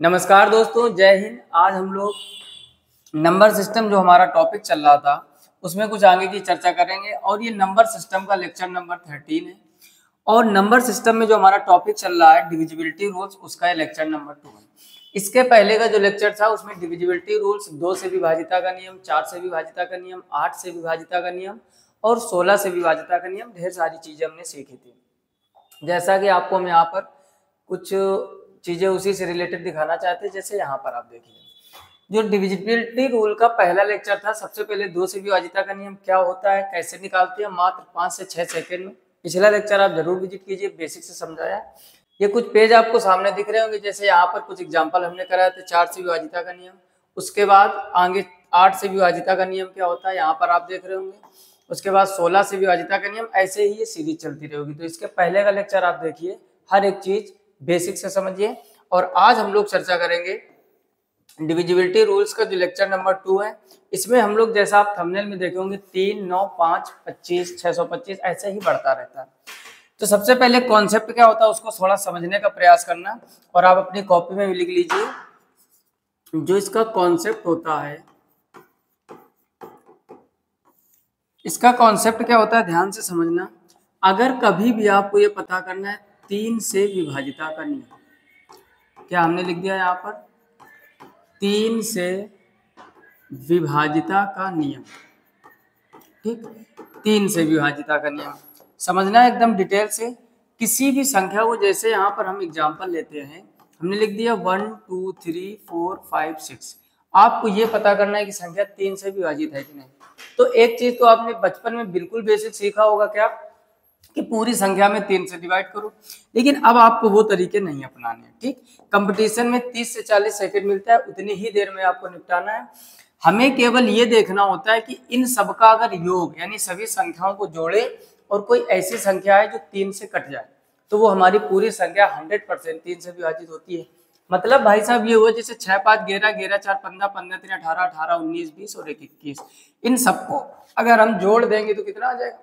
नमस्कार दोस्तों, जय हिंद। आज हम लोग नंबर सिस्टम जो हमारा टॉपिक चल रहा था उसमें कुछ आगे की चर्चा करेंगे और ये नंबर सिस्टम का लेक्चर नंबर 13 है। और नंबर सिस्टम में जो हमारा टॉपिक चल रहा है डिविजिबिलिटी रूल्स, उसका लेक्चर नंबर 2 है। इसके पहले का जो लेक्चर था उसमें डिविजिबिलिटी रूल्स 2 से विभाजिता का नियम, 4 से विभाजिता का नियम, 8 से विभाजिता का नियम और 16 से विभाजिता का नियम, ढेर सारी चीजें हमने सीखी थी। जैसा कि आपको हम यहाँ पर कुछ चीजें उसी से रिलेटेड दिखाना चाहते हैं। जैसे यहाँ पर आप देखिए, जो डिविजिबिलिटी रूल का पहला लेक्चर था, सबसे पहले 2 से विभाजिता का नियम क्या होता है, कैसे निकालते हैं, मात्र 5 से 6 सेकंड में। पिछला लेक्चर आप जरूर विजिट कीजिए, बेसिक से समझाया। ये कुछ पेज आपको सामने दिख रहे होंगे। जैसे यहाँ पर कुछ एग्जाम्पल हमने कराए थे, 4 से विभाजिता का नियम, उसके बाद आगे 8 से विभाजिता का नियम क्या होता है, यहाँ पर आप देख रहे होंगे। उसके बाद 16 से विभाजिता का नियम, ऐसे ही ये सीरीज चलती रहेगी। तो इसके पहले का लेक्चर आप देखिए, हर एक चीज बेसिक से समझिए। और आज हम लोग चर्चा करेंगे डिविजिबिलिटी रूल्स का जो लेक्चर नंबर 2 है। इसमें हम लोग, जैसा आप थंबनेल में देखे होंगे, 3, 9, 5, 25, 625 ऐसे ही बढ़ता रहता है। तो सबसे पहले कॉन्सेप्ट क्या होता है उसको थोड़ा समझने का प्रयास करना, और आप अपनी कॉपी में भी लिख लीजिए। जो इसका कॉन्सेप्ट होता है, इसका कॉन्सेप्ट क्या होता है, ध्यान से समझना। अगर कभी भी आपको ये पता करना है 3 से विभाजिता का नियम, क्या हमने लिख दिया यहाँ पर, 3 से विभाजिता का नियम। ठीक, 3 से विभाजिता का नियम समझना है एकदम डिटेल से। किसी भी संख्या को, जैसे यहाँ पर हम एग्जांपल लेते हैं, हमने लिख दिया 1 2 3 4 5 6। आपको ये पता करना है कि संख्या 3 से विभाजित है कि नहीं। तो एक चीज तो आपने बचपन में बिल्कुल बेसिक सीखा होगा, क्या, कि पूरी संख्या में 3 से डिवाइड करो। लेकिन अब आपको वो तरीके नहीं अपनाने हैं। ठीक, कंपटीशन में 30 से 40 सेकंड मिलता है, उतनी ही देर में आपको निपटाना है। हमें केवल ये देखना होता है कि इन सबका अगर योग, यानी सभी संख्याओं को जोड़े और कोई ऐसी संख्या है जो 3 से कट जाए, तो वो हमारी पूरी संख्या 100% 3 से विभाजित होती है। मतलब भाई साहब ये हुआ, जैसे 6 5 11 11 4 15 15 3 18 18 19 20 और 1 21, इन सबको अगर हम जोड़ देंगे तो कितना आ जाएगा,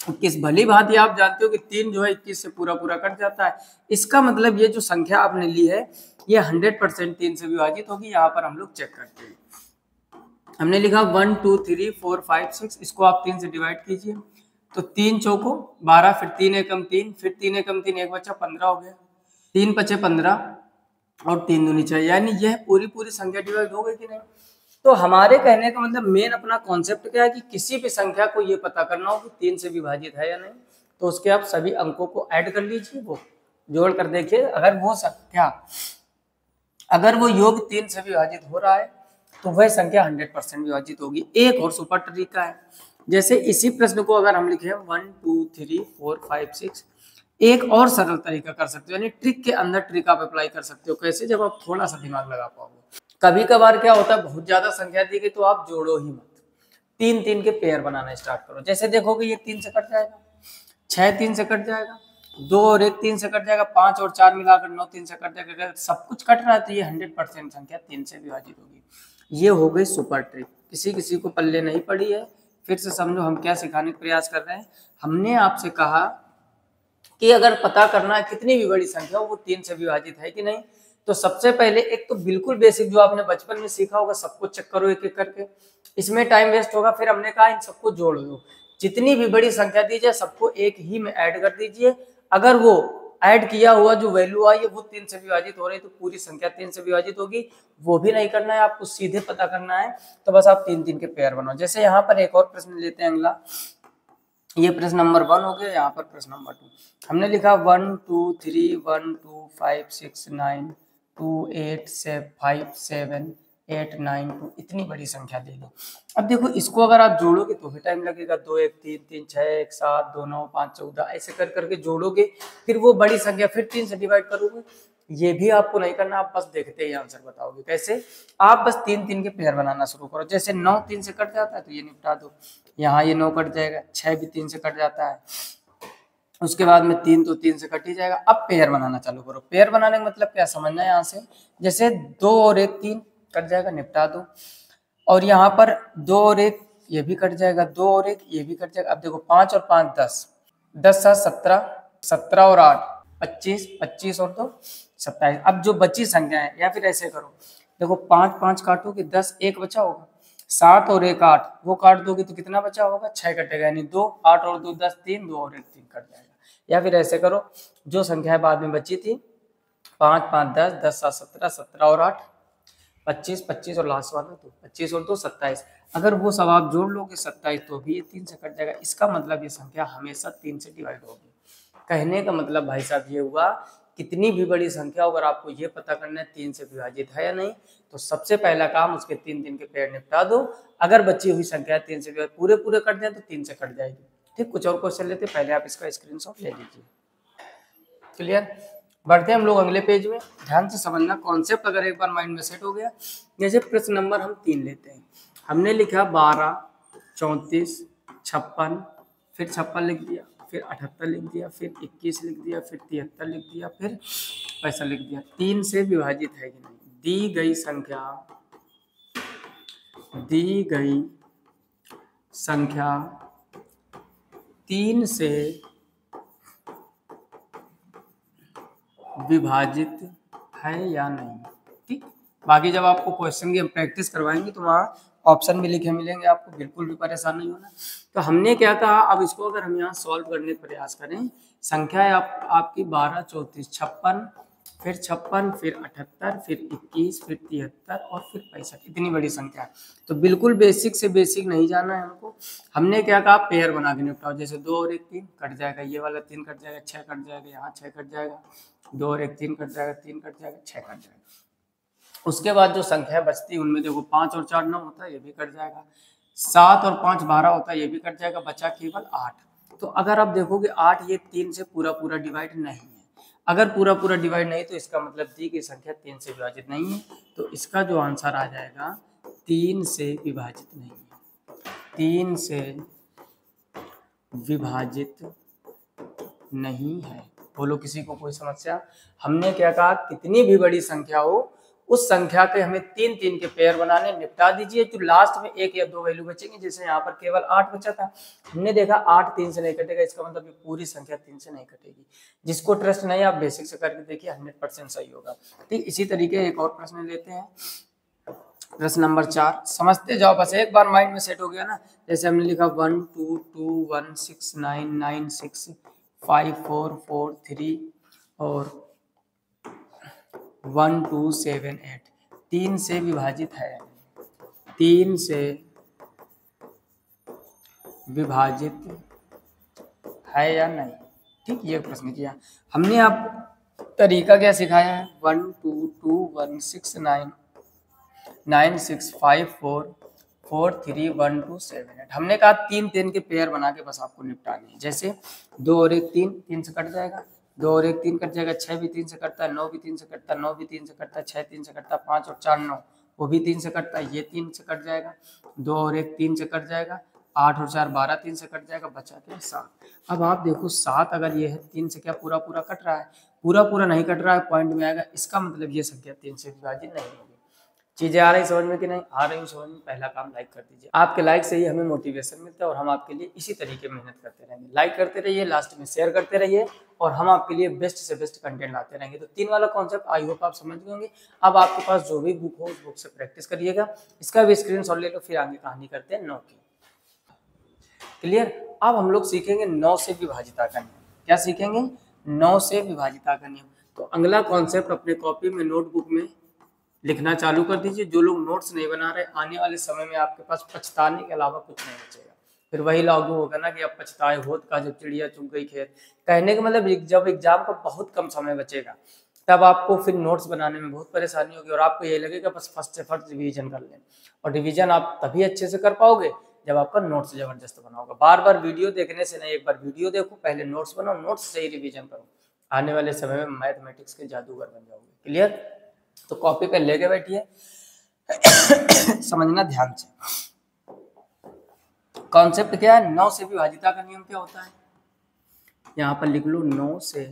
21। भली भांति आप जानते हो कि 3 जो है 21 से पूरा पूरा कट जाता है। इसका मतलब ये जो संख्या आपने ली है ये 100% 3 से विभाजित होगी। यहाँ पर हम लोग चेक करते हैं। हमने लिखा 1 2 3 4 5 6, इसको आप 3 से डिवाइड कीजिए तो 3 चौको 12, फिर 3 एकम 3, फिर 3 एकम 3, एक बच्चा 15 हो गया, 3 पचे 15 और 3 दूनी 6, यानी यह पूरी संख्या डिवाइड हो गई कि नहीं। तो हमारे कहने का मतलब मेन अपना कॉन्सेप्ट क्या है कि किसी भी संख्या को ये पता करना हो कि 3 से विभाजित है या नहीं, तो उसके आप सभी अंकों को ऐड कर लीजिए, वो जोड़ कर देखिए। अगर वो संख्या, अगर वो योग 3 से विभाजित हो रहा है तो वह संख्या 100% विभाजित होगी। एक और सुपर तरीका है, जैसे इसी प्रश्न को अगर हम लिखे 1 2 3 4 5 6, एक और सरल तरीका कर सकते हो, यानी ट्रिक के अंदर ट्रिक आप अप्लाई कर सकते हो। कैसे, जब आप थोड़ा सा दिमाग लगा पाओगे। कभी कभार क्या होता है, बहुत ज्यादा संख्या दी गई तो आप जोड़ो ही मत, 3 3 के पेयर बनाना स्टार्ट करो। जैसे देखोगे ये 3 से कट जाएगा, 6 3 से कट जाएगा, 2 और 1 3 से कट जाएगा, 5 और 4 मिलाकर 9 3 से कट जाएगा। अगर सब कुछ कट रहा है तो ये 100% संख्या 3 से विभाजित होगी। ये हो गई सुपर ट्रिक। किसी किसी को पल्ले नहीं पड़ी है, फिर से समझो हम क्या सिखाने का प्रयास कर रहे हैं। हमने आपसे कहा कि अगर पता करना है कितनी भी बड़ी संख्या हो वो 3 से विभाजित है कि नहीं, तो सबसे पहले एक तो बिल्कुल बेसिक जो आपने बचपन में सीखा होगा, सबको चेक करो एक एक करके, इसमें टाइम वेस्ट होगा। फिर हमने कहा इन सबको जोड़ दो, जितनी भी बड़ी संख्या दीजिए सबको एक ही में ऐड कर दीजिए। अगर वो ऐड किया हुआ जो वैल्यू आई है वो 3 से विभाजित हो रही है तो पूरी संख्या 3 से विभाजित होगी। वो भी नहीं करना है आपको, सीधे पता करना है। तो बस आप 3 3 के पेयर बनाओ। जैसे यहाँ पर एक और प्रश्न लेते हैं अगला, ये प्रश्न नंबर 1 हो गया। यहाँ पर प्रश्न नंबर 2 हमने लिखा 1 2 3 1 2 5 6 9 2 8 5 7 8 9 2, इतनी बड़ी संख्या ले लो। अब देखो इसको अगर आप जोड़ोगे तो भी टाइम लगेगा। 2 1 3 3 6 1 7 2 9 5 14, ऐसे कर करके जोड़ोगे, फिर वो बड़ी संख्या फिर 3 से डिवाइड करोगे। ये भी आपको नहीं करना, आप बस देखते ही आंसर बताओगे। कैसे, आप बस 3 3 के पेयर बनाना शुरू करो। जैसे 9 3 से कट जाता है तो ये निपटा दो, यहाँ ये 9 कट जाएगा, 6 भी 3 से कट जाता है, उसके बाद में 3 तो 3 से कट ही जाएगा। अब पेयर बनाना चालू करो। पेयर बनाने का मतलब क्या समझना है, यहाँ से जैसे 2 और 1 3 कट जाएगा, निपटा दो। और यहाँ पर 2 और 1 ये भी कट जाएगा, 2 और 1 ये भी कट जाएगा। अब देखो 5 और 5 10, 10 7 17, 17 और 8 25, 25 और 2 27। अब जो बची संख्या है, या फिर ऐसे करो, देखो 5 5 काटोगे 10, एक बचा होगा। 7 और 1 8, वो काट दोगे तो कितना बचा होगा, 6 कटेगा, यानी 2, 8 और 2 10, 3, 2 और 1 3 कट जाएगा। या फिर ऐसे करो, जो संख्या बाद में बची थी 5 5 10, 10 7 17, 17 और 8 25, 25 और लास्ट वाला तो 25 और 2 27। अगर वो सब आप जोड़ लोगे 27, तो भी ये 3 से कट जाएगा। इसका मतलब ये संख्या हमेशा 3 से डिवाइड होगी। कहने का मतलब भाई साहब ये हुआ, कितनी भी बड़ी संख्या अगर आपको ये पता करना है 3 से विभाजित है या नहीं, तो सबसे पहला काम उसके 3 के पेड़ निपटा दो। अगर बची हुई संख्या 3 से पूरे कट जाए तो 3 से कट जाएगी। ठीक, कुछ और क्वेश्चन लेते, पहले आप इसका स्क्रीनशॉट ले लीजिए। क्लियर, बढ़ते हैं हम लोग अगले पेज में। ध्यान से समझना, कॉन्सेप्ट अगर एक बार माइंड में सेट हो गया। जैसे प्रश्न नंबर हम 3 लेते हैं, हमने लिखा 12 34 56, फिर 56 लिख दिया, फिर 78 लिख दिया, फिर 21 लिख दिया, फिर 73 लिख दिया, फिर 65 लिख दिया। 3 से विभाजित है कि नहीं? दी गई संख्या 3 से विभाजित है या नहीं। ठीक, बाकी जब आपको क्वेश्चन की हम प्रैक्टिस करवाएंगे तो वहाँ ऑप्शन भी लिखे मिलेंगे आपको, बिल्कुल भी परेशान नहीं होना। तो हमने क्या कहा, अब इसको अगर हम यहाँ सॉल्व करने का प्रयास करें, संख्या है आपकी 12 34 56, फिर 56, फिर 78, फिर 21, फिर 73 और फिर 65। इतनी बड़ी संख्या है, तो बिल्कुल बेसिक से बेसिक नहीं जाना है हमको। हमने क्या कहा, पेयर बना के निपटाओ। जैसे 2 और 1 3 कट जाएगा, ये वाला 3 कट जाएगा, 6 कट जाएगा, यहाँ 6 कट जाएगा, 2 और 1 3 कट जाएगा, 3 कट जाएगा, 6 कट जाएगा। उसके बाद जो संख्या बचती है उनमें देखो 5 और 4 9 होता है, ये भी कट जाएगा। 7 और 5 12 होता है, ये भी कट जाएगा, बचा केवल 8। तो अगर आप देखोगे 8 ये 3 से पूरा डिवाइड नहीं है। अगर पूरा डिवाइड नहीं तो इसका मतलब दी गई संख्या 3 से विभाजित नहीं है। तो इसका जो आंसर आ जाएगा 3 से विभाजित नहीं है, 3 से विभाजित नहीं है। बोलो किसी को कोई समस्या? हमने क्या कहा, कितनी भी बड़ी संख्या हो उस संख्या के हमें 3 3 के पेयर बनाने, निपटा दीजिए। तो लास्ट में 1 या 2 वैल्यू बचेंगे। जैसे यहाँ पर केवल 8 बचा था, हमने देखा 8 3 से नहीं कटेगा, इसका मतलब ये पूरी संख्या 3 से नहीं कटेगी। जिसको ट्रस्ट नहीं, आप बेसिक से करके देखिए, 100% सही होगा। ठीक, इसी तरीके एक और प्रश्न लेते हैं, प्रश्न नंबर 4। समझते जाओ बस, एक बार माइंड में सेट हो गया ना। जैसे हमने लिखा 1 2 2 1 6 9 9 6 5 4 4 3 और 1 2 7 8। 3 से विभाजित है, 3 से विभाजित है या नहीं। ठीक, ये प्रश्न किया हमने। आप तरीका क्या सिखाया है, 1 2 2 1 6 9 9 6 5 4 4 3 1 2 7 8। हमने कहा 3 3 के पेयर बना के बस आपको निपटाने हैं। जैसे 2 और 1 3 3 से कट जाएगा, 2 और 1 3 कट जाएगा, 6 भी 3 से कटता है, 9 भी 3 से कटता है, 9 भी 3 से कटता है, 6 3 से कटता है, 5 और 4 9, वो भी 3 से कटता है, ये 3 से कट जाएगा, 2 और 1 3 से कट जाएगा, 8 और 4 12 3 से कट जाएगा, बचा क्या 7। अब आप देखो 7 अगर ये है 3 से क्या पूरा कट रहा है, पूरा नहीं कट रहा है, पॉइंट में आएगा, इसका मतलब ये संख्या 3 से विभाजित नहीं होगी। चीजें आ रही समझ में कि नहीं आ रही समझ में? पहला काम लाइक कर दीजिए। आपके लाइक से ही हमें मोटिवेशन मिलता है और हम आपके लिए इसी तरीके मेहनत करते रहेंगे। लाइक करते रहिए, लास्ट में शेयर करते रहिए और हम आपके लिए बेस्ट से बेस्ट कंटेंट लाते रहेंगे। तो 3 वाला कॉन्सेप्ट आई होप आप समझ गए होंगे। अब आपके पास जो भी बुक हो उस बुक से प्रैक्टिस करिएगा, इसका भी स्क्रीनशॉट ले लो, फिर आगे कहानी करते हैं 9 की। क्लियर, अब हम लोग सीखेंगे 9 से विभाजिता का नियम। क्या सीखेंगे? 9 से विभाजिता का नियम। तो अगला कॉन्सेप्ट अपने कॉपी में नोटबुक में लिखना चालू कर दीजिए। जो लोग नोट्स नहीं बना रहे, आने वाले समय में आपके पास पछताने के अलावा कुछ नहीं बचेगा। फिर वही लागू होगा ना कि अब पछताए होत का जब चिड़िया चुग गई खेत। कहने का मतलब जब एग्जाम का बहुत कम समय बचेगा तब आपको फिर नोट्स बनाने में बहुत परेशानी होगी और आपको ये लगेगा बस फर्स्ट से फर्स्ट रिवीजन कर लें। और रिवीजन आप तभी अच्छे से कर पाओगे जब आपका नोट्स जबरदस्त बना होगा। बार बार वीडियो देखने से नहीं, एक बार वीडियो देखो, पहले नोट्स बनाओ, नोट्स से ही रिवीजन करो। आने वाले समय में मैथमेटिक्स के जादूगर बन जाओगे। क्लियर? तो कॉपी पे लेके बैठिए, समझना ध्यान से। कॉन्सेप्ट क्या है? 9 से विभाजिता का नियम क्या होता है? यहां पर लिख लो 9 से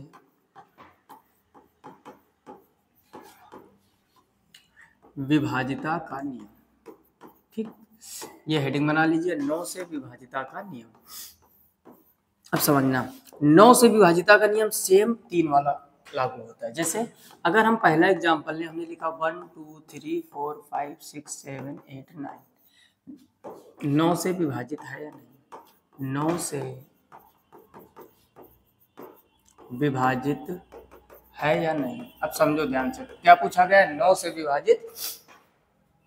विभाजिता का नियम। ठीक, ये हेडिंग बना लीजिए, 9 से विभाजिता का नियम। अब समझना 9 से विभाजिता का नियम सेम 3 वाला लागू होता है। जैसे अगर हम पहला एग्जाम्पल लें, हमने लिखा 1 2 3 4 5 6 7 8 9, 9 से विभाजित है या नहीं, 9 से विभाजित है या नहीं। अब समझो ध्यान से, क्या पूछा गया है, 9 से विभाजित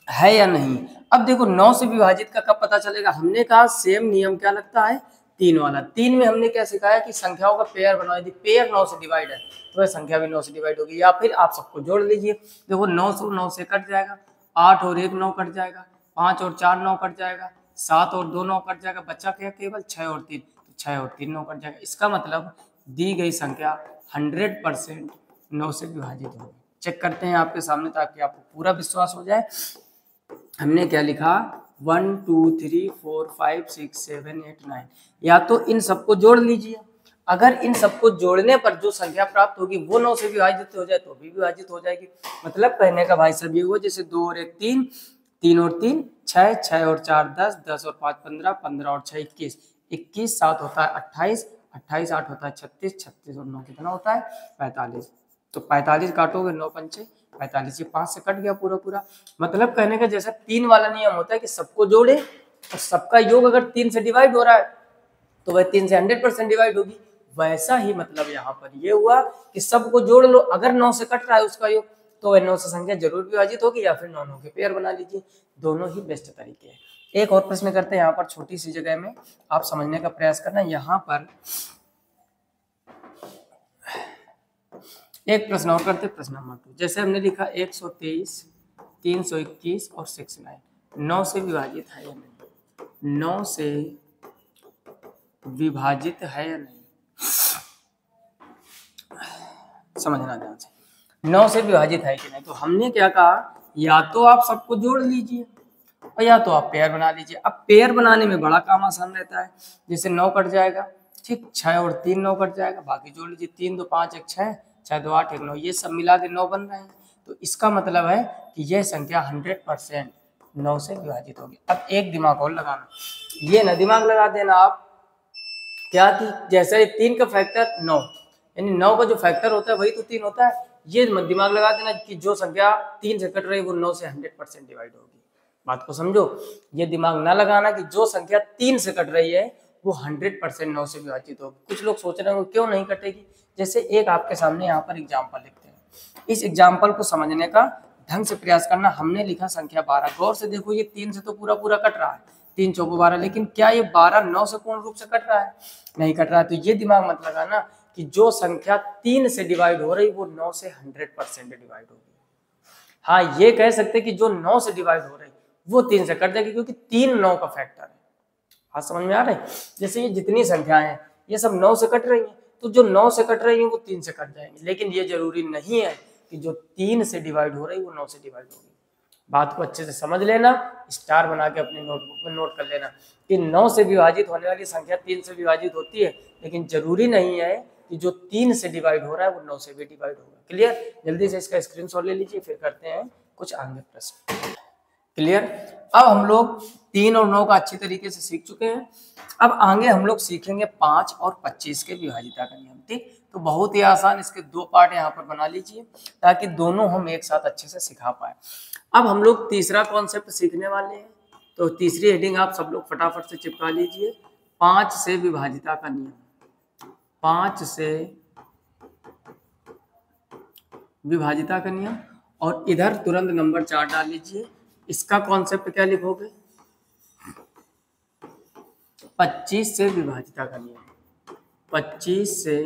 है या नहीं। अब देखो 9 से विभाजित का कब पता चलेगा, हमने कहा सेम नियम क्या लगता है, 3 वाला। 3 में हमने क्या सिखाया कि संख्याओं का पेयर बनाओ, यदि पेयर 9 से डिवाइड है तो वह संख्या भी 9 से डिवाइड होगी। या फिर आप सबको जोड़ लीजिए, देखो 9 से कट जाएगा, 8 और 1 9 कट जाएगा, 5 और 4 9 कट जाएगा, 7 और 2 9 कट जाएगा, बच्चा क्या केवल 6 और 3, तो 6 और 3 9 कट जाएगा। इसका मतलब दी गई संख्या 100% 9 से विभाजित होगी। चेक करते हैं आपके सामने ताकि आपको पूरा विश्वास हो जाए। हमने क्या लिखा, 1 2 3 4 5 6 7 8 9, या तो इन सबको जोड़ लीजिए, अगर इन सबको जोड़ने पर जो संख्या प्राप्त होगी वो 9 से विभाजित हो जाए तो भी विभाजित हो जाएगी। मतलब कहने का भाई सब ये हुआ, जैसे 2 और 1 3, 3 और 3 6, 6 और 4 10, 10 और 5 15, 15 और 6 21, 21 7 होता है 28, 28 8 होता है 36, 36 और 9 कितना होता है 45। तो 45 काटोगे 9 पंचे 45, ये 5 से कट गया पूरा पूरा। मतलब कहने का जैसा 3 वाला नियम होता है कि सबको जोड़े और सबका योग अगर 3 से डिवाइड हो रहा है तो वह 3 से 100% डिवाइड होगी, वैसा ही मतलब यहाँ पर ये हुआ कि सबको जोड़ लो, अगर 9 से कट रहा है उसका योग तो वह 9 से संख्या जरूर विभाजित होगी, या फिर 9 9 के पेयर बना लीजिए। दोनों ही बेस्ट तरीके हैं। एक और प्रश्न करते हैं, यहाँ पर छोटी सी जगह में आप समझने का प्रयास करना। यहाँ पर एक प्रश्न और करते, प्रश्न नंबर 2। जैसे हमने लिखा 123, 321 और 69, 9 से विभाजित है या नहीं, 9 से विभाजित है या नहीं, समझना ध्यान से। 9 से विभाजित है कि नहीं, तो हमने क्या कहा, या तो आप सबको जोड़ लीजिए और या तो आप पेयर बना लीजिए। अब पेयर बनाने में बड़ा काम आसान रहता है, जैसे 9 कट जाएगा, ठीक, 6 और 3 9 कट जाएगा, बाकी जोड़ लीजिए, 3 2 5 1 6, 6 2 8 1 9, ये सब मिला के 9 बन रहे हैं। तो इसका मतलब है कि यह संख्या 100% 9 से विभाजित होगी। अब एक दिमाग और लगाना, ये ना दिमाग लगा देना आप क्या थी, जैसे 3 का फैक्टर 9, यानी 9 का जो फैक्टर होता है वही तो 3 होता है। ये दिमाग लगा देना कि जो संख्या 3 से कट रही है वो 9 से 100% डिवाइड होगी। बात को समझो, ये दिमाग ना लगाना कि जो संख्या 3 से कट रही है वो 100% 9 से विभाजित होगी। कुछ लोग सोच रहे हैं क्यों नहीं कटेगी। जैसे एक आपके सामने यहाँ पर एग्जाम्पल लिखते हैं, इस एग्जाम्पल को समझने का ढंग से प्रयास करना। हमने लिखा संख्या 12, गौर से देखो, ये 3 से तो पूरा पूरा कट रहा है, 3 चौको 12, लेकिन क्या ये 12 9 से पूर्ण रूप से कट रहा है, नहीं कट रहा है। तो ये दिमाग मत लगाना कि जो संख्या 3 से डिवाइड हो रही वो 9 से 100% डिवाइड होगी। हाँ, ये कह सकते कि जो 9 से डिवाइड हो रही वो 3 से कट जाएगी, क्योंकि 3 9 का फैक्टर है। बात समझ में आ रही है। जैसे ये जितनी संख्याएं हैं ये सब 9 से कट रही हैं, तो जो 9 से कट रही हैं वो 3 से कट जाएंगी, लेकिन ये जरूरी नहीं है कि जो 3 से डिवाइड हो रही वो 9 से डिवाइड होगी। बात को अच्छे से समझ लेना, स्टार बना के अपनी नोटबुक में नोट कर लेना कि 9 से विभाजित होने वाली संख्या 3 से विभाजित होती है, लेकिन जरूरी नहीं है कि जो 3 से डिवाइड हो रहा है वो 9 से भी डिवाइड होगा। क्लियर? जल्दी से इसका स्क्रीनशॉट ले लीजिए, फिर करते हैं कुछ आगे प्रश्न। क्लियर? अब हम लोग 3 और 9 का अच्छी तरीके से सीख चुके हैं। अब आगे हम लोग सीखेंगे 5 और 25 के विभाजिता का नियम। ठीक, तो बहुत ही आसान, इसके 2 पार्ट यहाँ पर बना लीजिए ताकि दोनों हम एक साथ अच्छे से सिखा पाए। अब हम लोग तीसरा कॉन्सेप्ट सीखने वाले हैं, तो तीसरी हेडिंग आप सब लोग फटाफट से चिपका लीजिए, 5 से विभाजिता का नियम। 5 से विभाजिता का नियम, और इधर तुरंत नंबर 4 डाल लीजिए। इसका कॉन्सेप्ट क्या लिखोगे, 25 से विभाजिता का नियम। 25 से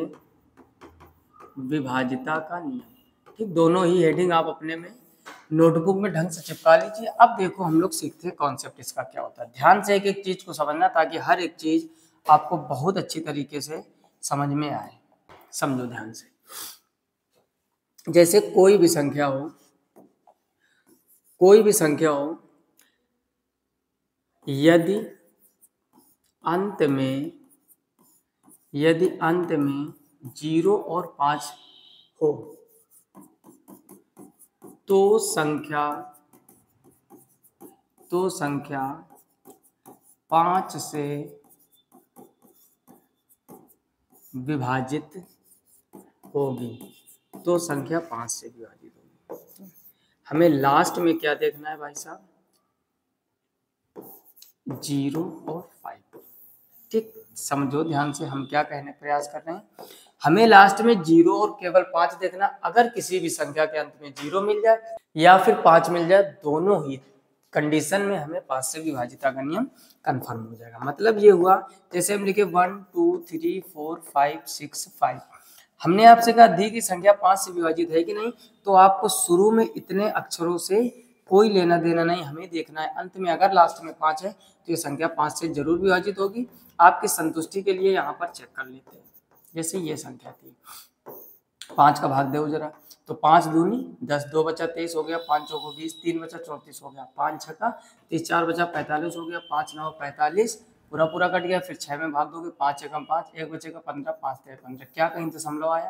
विभाजिता का नियम। ठीक, दोनों ही हेडिंग आप अपने में नोटबुक में ढंग से चिपका लीजिए। अब देखो हम लोग सीखते हैं कॉन्सेप्ट इसका क्या होता है। ध्यान से एक एक चीज को समझना ताकि हर एक चीज आपको बहुत अच्छी तरीके से समझ में आए। समझो ध्यान से। जैसे कोई भी संख्या हो, कोई भी संख्या हो, यदि अंत में 0 और 5 हो तो संख्या 5 से विभाजित होगी। तो संख्या 5 से विभाजित होगी। हमें लास्ट में क्या देखना है भाई साहब, 0 और 5। ठीक, समझो ध्यान से हम क्या कहने प्रयास कर रहे हैं। हमें लास्ट में 0 और केवल 5 देखना। अगर किसी भी संख्या के अंत में 0 मिल जाए या फिर 5 मिल जाए, दोनों ही कंडीशन में हमें 5 से विभाजिता का नियम कंफर्म हो जाएगा। मतलब ये हुआ, जैसे हम लिखे 1 2 3 4 5 6 5। हमने आपसे कहा दी की संख्या 5 से विभाजित है कि नहीं, तो आपको शुरू में इतने अक्षरों से कोई लेना देना नहीं, हमें देखना है अंत में अगर लास्ट में 5 है तो ये संख्या 5 से जरूर विभाजित होगी। आपकी संतुष्टि के लिए यहाँ पर चेक कर लेते हैं। जैसे ये संख्या थी, 5 का भाग दो जरा, तो 5 दूनी 10, 2 बचा 23 हो गया, 5 चौको 20, 3 बचा 34 हो गया, 5 छक्का 30, 4 बचा 45 हो गया, 5 9 45, पूरा पूरा कट गया। फिर 6 में भाग दोगे, 5 एकम 5, 1 बचेगा 15, 5 3 15। क्या कहीं दशमलव आया,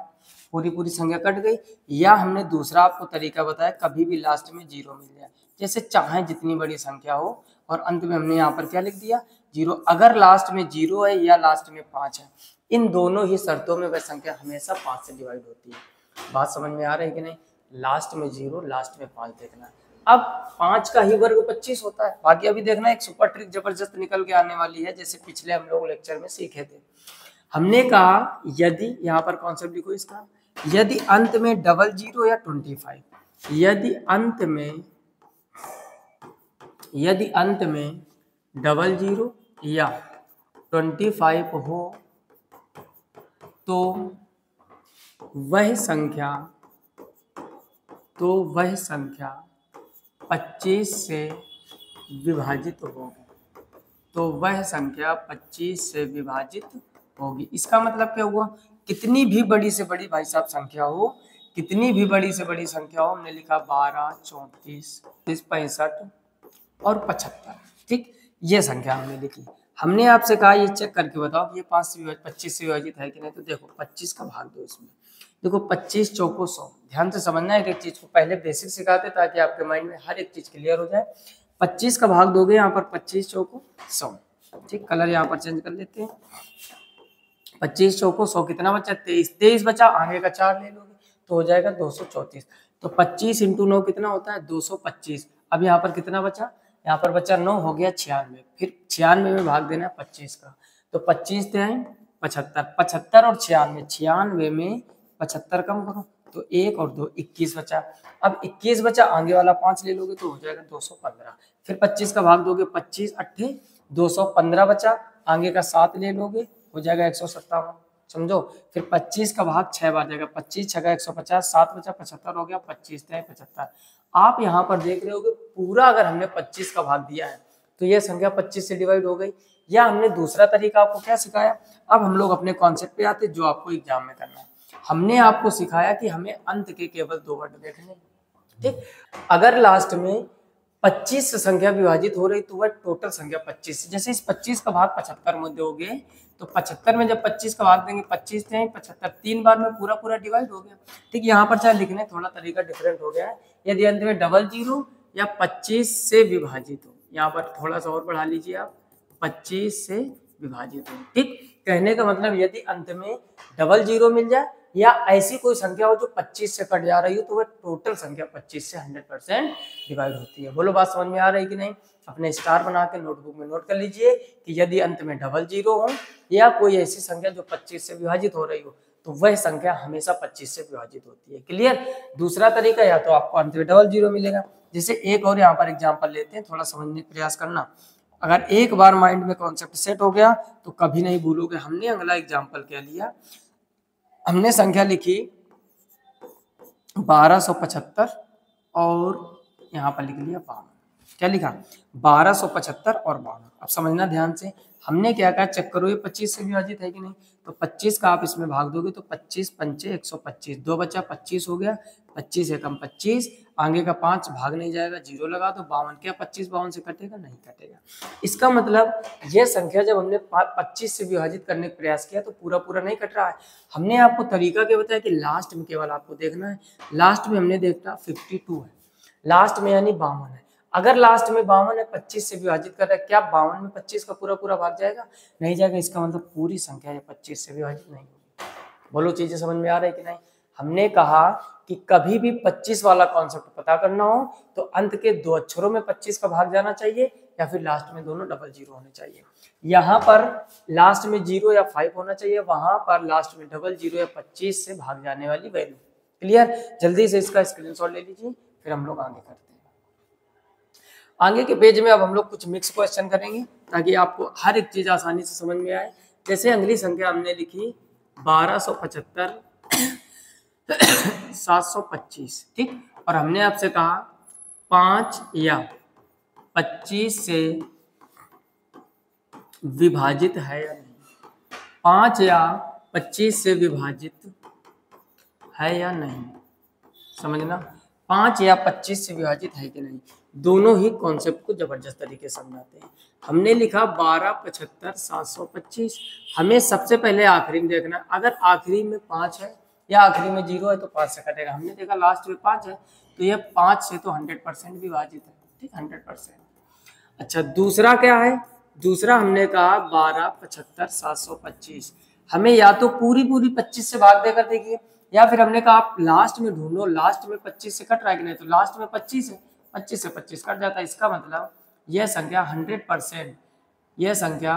पूरी पूरी संख्या कट गई। या हमने दूसरा आपको तरीका बताया, कभी भी लास्ट में 0 मिल जाए, जैसे चाहे जितनी बड़ी संख्या हो और अंत में हमने यहाँ पर क्या लिख दिया 0। अगर लास्ट में 0 है या लास्ट में 5 है, इन दोनों ही शर्तों में वह संख्या हमेशा 5 से डिवाइड होती है। बात समझ में आ रही है कि नहीं। लास्ट में 0, लास्ट में 5 देखना है। अब 5 का ही वर्ग 25 होता है। बाकी अभी देखना एक सुपर ट्रिक जबरदस्त निकल के आने वाली है, जैसे पिछले हम लोग लेक्चर में सीखे थे। हमने कहा यदि, यहाँ पर कॉन्सेप्ट लिखो इसका, यदि अंत में डबल 0 या 25, यदि अंत में डबल 0 या 25 हो तो वह संख्या 25 से विभाजित होगी। तो वह संख्या 25 से विभाजित होगी। इसका मतलब क्या हुआ, कितनी भी बड़ी से बड़ी भाई साहब संख्या हो, कितनी भी बड़ी से बड़ी संख्या हो, हमने लिखा 12 34 65 और 75। ठीक, ये संख्या हमने लिखी। हमने आपसे कहा ये चेक करके बताओ कि ये 25 से विभाजित है कि नहीं। तो देखो 25 का भाग दो इसमें, देखो 25 चौको 100। ध्यान से समझना है, एक चीज को पहले बेसिक सिखाते ताकि आपके माइंड में हर एक चीज क्लियर हो जाए। 25 का भाग दोगे यहाँ पर 25 चौको 100। ठीक, कलर यहाँ पर चेंज कर लेते हैं। 25 चौको 100 कितना बचा 23, 23 बचा, आगे का 4 ले लोगे तो हो जाएगा 234। तो 25 इंटू 9 कितना होता है 225। अब यहाँ पर कितना बचा, यहाँ पर बचा 9, हो गया 96। फिर 96 में भाग देना 25 का, तो 25 थे 75, 75 और 96, 96 में 75 कम करो तो 1 और 2 21 बचा। अब 21 बचा, आगे वाला 5 ले लोगे तो हो जाएगा 215। फिर 25 का भाग दोगे, 25 8 215 बचा, आगे का 7 ले लोगे हो जाएगा 157। समझो, फिर 25 का भाग 6 बार जाएगा, 25 6 150, 7 बचा 75 हो गया, 25 × 75। आप यहाँ पर देख रहे हो कि पूरा अगर हमने 25 का भाग दिया है तो यह संख्या 25 से डिवाइड हो गई। या हमने दूसरा तरीका आपको क्या सिखाया, अब हम लोग अपने कॉन्सेप्ट पे आते जो आपको एग्जाम में करना है। हमने आपको सिखाया कि हमें अंत के केवल 2 वर्ड देखने। ठीक, अगर लास्ट में 25 से संख्या विभाजित हो रही तो वह टोटल संख्या 25। जैसे इस 25 का भाग 75 में दोगे तो 75 में जब 25 का भाग देंगे, 25 थे 75, 3 बार में पूरा पूरा डिवाइड हो गया। ठीक, यहाँ पर चाहे लिखने थोड़ा तरीका डिफरेंट हो गया है। यदि अंत में डबल 0 या 25 से विभाजित हो, यहाँ पर थोड़ा सा और बढ़ा लीजिए आप, 25 से विभाजित हो। ठीक, कहने का मतलब यदि अंत में डबल 0 मिल जाए या ऐसी कोई संख्या हो जो 25 से कट जा रही हो तो वह टोटल संख्या 25 से 100% डिवाइड होती है। बोलो बात समझ में आ रही कि नहीं। अपने स्टार बना के नोटबुक में नोट कर लीजिए कि यदि अंत में डबल 0 हो या कोई ऐसी संख्या जो 25 से विभाजित हो रही हो तो वह संख्या हमेशा 25 से विभाजित होती है। क्लियर। दूसरा तरीका, या तो आपको अंत में डबल 0 मिलेगा। जैसे एक और यहाँ पर एग्जाम्पल लेते हैं, थोड़ा समझने का प्रयास करना। अगर एक बार माइंड में कॉन्सेप्ट सेट हो गया तो कभी नहीं भूलोगे। हमने अगला एग्जाम्पल क्या लिया, हमने संख्या लिखी 1275 और यहाँ पर लिख लिया 52। क्या लिखा 1275 और 52। अब समझना ध्यान से, हमने क्या कहा चेक करो ये 25 से विभाजित है कि नहीं। तो 25 का आप इसमें भाग दोगे तो 25 पंचे 125, 2 बचा 25 हो गया, 25 एकम 25, आगे का 5 भाग नहीं जाएगा, 0 लगा तो 52। क्या 25 52 से कटेगा, नहीं कटेगा। इसका मतलब यह संख्या जब हमने 25 से विभाजित करने का प्रयास किया तो पूरा पूरा नहीं कट रहा है। हमने आपको तरीका क्या बताया कि लास्ट में केवल आपको देखना है। लास्ट में हमने देखा 52 है, लास्ट में यानी 52 है। अगर लास्ट में 52 है, 25 से विभाजित कर रहा है, क्या 52 में 25 का पूरा पूरा भाग जाएगा, नहीं जाएगा। इसका मतलब पूरी संख्या 25 से विभाजित नहीं होगी। बोलो चीजें समझ में आ रही कि नहीं। हमने कहा कि कभी भी 25 वाला कॉन्सेप्ट पता करना हो तो अंत के 2 अक्षरों में 25 का भाग जाना चाहिए या फिर लास्ट में दोनों डबल जीरो होने चाहिए। यहाँ पर लास्ट में 0 या 5 होना चाहिए, वहां पर लास्ट में डबल जीरो या 25 से भाग जाने वाली वैल्यू। क्लियर? जल्दी से इसका स्क्रीनशॉट ले लीजिए, फिर हम लोग आगे करते हैं। आगे के पेज में अब हम लोग कुछ मिक्स क्वेश्चन करेंगे ताकि आपको हर एक चीज आसानी से समझ में आए। जैसे अगली संख्या हमने लिखी 1275 725, ठीक, और हमने आपसे कहा 5 या 25 से विभाजित है या नहीं। 5 या 25 से विभाजित है या नहीं, समझना। 5 या 25 से विभाजित है कि नहीं, दोनों ही कॉन्सेप्ट को जबरदस्त तरीके से समझाते हैं। हमने लिखा 12 75 725। हमें सबसे पहले आखिरी में देखना, अगर आखिरी में 5 है या आखिरी में 0 है तो 5 से कटेगा। हमने देखा लास्ट में 5 है तो ये 5 से तो 100% विभाजित है, ठीक, 100%। अच्छा, दूसरा क्या है? दूसरा हमने कहा 12 75 725। हमें या तो पूरी 25 से भाग देकर देखिए, या फिर हमने कहा आप लास्ट में ढूंढो, लास्ट में 25 से कट रहा है कि नहीं, तो लास्ट में 25 है, 25 से 25 कट जाता है। इसका मतलब यह संख्या 100%, यह संख्या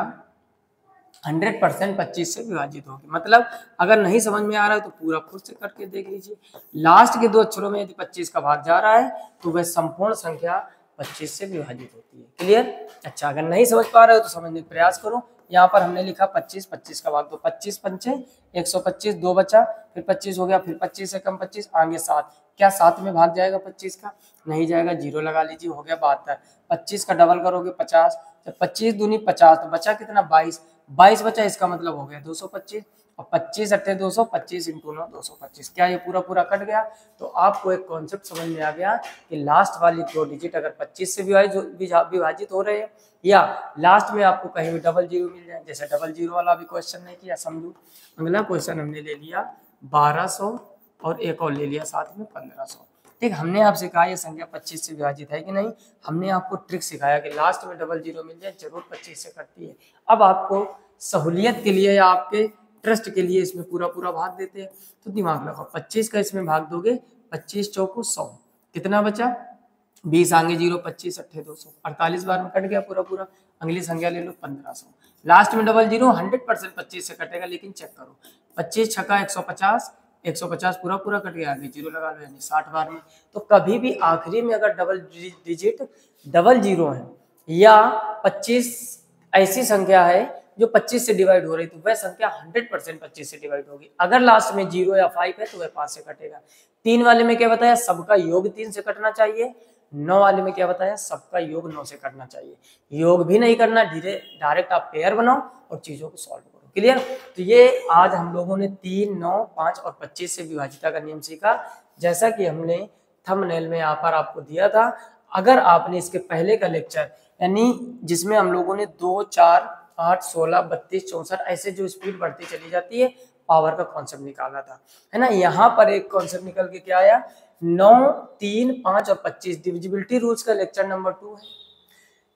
100% 25 से विभाजित होगी। मतलब अगर नहीं समझ में आ रहा है तो पूरा खुद से करके देख लीजिए। लास्ट के 2 अक्षरों में यदि 25 का भाग जा रहा है तो वह संपूर्ण संख्या 25 से विभाजित होती है। क्लियर? अच्छा, अगर नहीं समझ पा रहे हो तो समझने का प्रयास करो। यहाँ पर हमने लिखा 25, 25 का भाग दो, 25 पंचे 125, 2 बचा, फिर 25 हो गया, फिर 25 से कम 25, आगे 7। क्या 7 में भाग जाएगा 25 का? नहीं जाएगा, 0 लगा लीजिए, हो गया 72। 25 का डबल करोगे 50, जब 25 दूनी 50 तो बचा कितना? 22। 22 बचा, इसका मतलब हो गया 225, और 25 अट्ठे 200, 25 इंटू 9 225। क्या ये पूरा पूरा कट गया? तो आपको एक कॉन्सेप्ट समझ में आ गया कि लास्ट वाली 2 डिजिट अगर 25 से विभाजित हो रहे हैं या लास्ट में आपको कहीं भी डबल जीरो मिल जाए, जैसे डबल जीरो वाला भी क्वेश्चन नहीं किया, समझो। अगला क्वेश्चन हमने ले लिया 1200 और एक और ले लिया साथ में 1500। ठीक, हमने आपसे कहा ये संख्या 25 से विभाजित है कि नहीं। हमने आपको ट्रिक सिखाया कि लास्ट में डबल जीरो मिल जाए जरूर 25 से कटती है। अब आपको सहूलियत के लिए या आपके ट्रस्ट के लिए इसमें पूरा पूरा भाग देते हैं, तो दिमाग लगाओ। 25 का इसमें भाग दोगे, 25 चौको 100, कितना बचा? 20 आगे 0, 25 अट्ठे 200, 48 बार में कट गया पूरा पूरा। अगली संख्या ले लो 1500। लास्ट में डबल जीरो 100% 25 से कटेगा, लेकिन चेक करो 25 छक्का 150, 150 पूरा पूरा कट गया, आगे 0 लगा लो, यानी 60 बार में। तो कभी भी आखिरी में अगर डबल डिजिट डबल जीरो है या 25 ऐसी संख्या है जो 25 से डिवाइड हो रही, तो वह संख्या 100% 25 से डिवाइड होगी। अगर लास्ट में 0 या 5 है तो वह 5 से कटेगा। 3 वाले में क्या बताया? सबका योग 3 से कटना चाहिए। 9 वाले में क्या बताया? सबका योग 9 से करना चाहिए। योग भी नहीं करना, डायरेक्ट आप पेयर बनाओ और चीजों को सॉल्व करो। क्लियर? तो ये आज हम लोगों ने 3, 9, 5 और 25 से विभाजिता का नियम सीखा, जैसा कि हमने थंबनेल में यहाँ पर आपको दिया था। अगर आपने इसके पहले का लेक्चर, यानी जिसमें हम लोगों ने 2, 4, 8, 16, 32, 64 ऐसे जो स्पीड बढ़ती चली जाती है, पावर का कॉन्सेप्ट निकाला था, है ना। यहाँ पर एक कॉन्सेप्ट निकल के क्या आया? 9, 3, 5 और 25 डिविजिबिलिटी रूल्स का लेक्चर नंबर 2 है।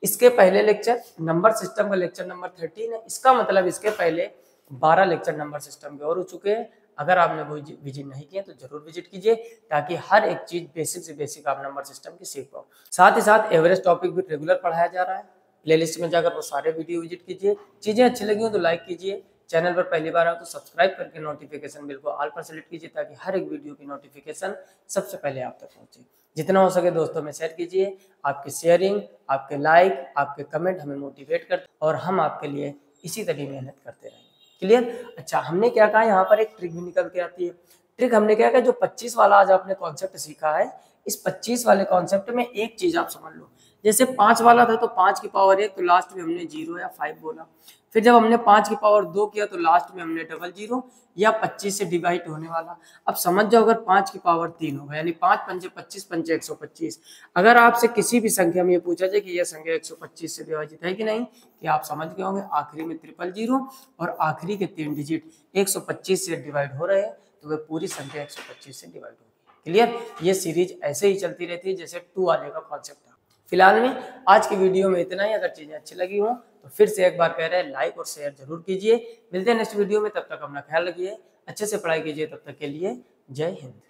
इसके पहले लेक्चर नंबर सिस्टम का लेक्चर नंबर 13 है। इसका मतलब इसके पहले 12 लेक्चर नंबर सिस्टम के और हो चुके हैं। अगर आपने वो विजिट नहीं किया तो जरूर विजिट कीजिए, ताकि हर एक चीज बेसिक से बेसिक आप नंबर सिस्टम की सीख पाओ। साथ ही साथ एवरेज टॉपिक भी रेगुलर पढ़ाया जा रहा है। प्लेलिस्ट में जाकर वो सारे वीडियो विजिट कीजिए। चीजें अच्छी लगी हो तो लाइक कीजिए, चैनल पर पहली बार आए तो सब्सक्राइब करके नोटिफिकेशन बिल को ऑल पर सेलेक्ट कीजिए, ताकि हर एक वीडियो की नोटिफिकेशन सबसे पहले आप तक पहुंचे। जितना हो सके दोस्तों में शेयर कीजिए। आपकी शेयरिंग, आपके लाइक, आपके कमेंट हमें मोटिवेट करते और हम आपके लिए इसी तरह मेहनत करते रहेंगे। क्लियर? अच्छा, हमने क्या कहा, यहाँ पर एक ट्रिक भी निकल के आती है। ट्रिक हमने क्या कहा, जो 25 वाला आज आपने कॉन्सेप्ट सीखा है, इस 25 वाले कॉन्सेप्ट में एक चीज आप समझ लो। जैसे 5 वाला था तो 5 की पावर 1, तो लास्ट में हमने 0 या 5 बोला। फिर जब हमने 5 की पावर 2 किया तो लास्ट में हमने डबल जीरो या 25 से डिवाइड होने वाला। अब समझ जाओ, अगर 5 की पावर 3 होगा, यानी 5 पंजे 25, पंजे 125। अगर आपसे किसी भी संख्या में ये पूछा जाए कि यह संख्या 125 से विभाजित है कि नहीं, कि आप समझ गए होंगे आखिरी में ट्रिपल जीरो और आखिरी के 3 डिजिट 125 से डिवाइड हो रहे हैं, तो वह पूरी संख्या 125 से डिवाइड होगी। क्लियर? ये सीरीज ऐसे ही चलती रहती है जैसे 2 वाले का कॉन्सेप्ट था। फिलहाल में आज की वीडियो में इतना ही। अगर चीजें अच्छी लगी हो तो फिर से एक बार कह रहे हैं, लाइक और शेयर जरूर कीजिए। मिलते हैं नेक्स्ट वीडियो में, तब तक अपना ख्याल रखिए, अच्छे से पढ़ाई कीजिए। तब तक के लिए जय हिंद।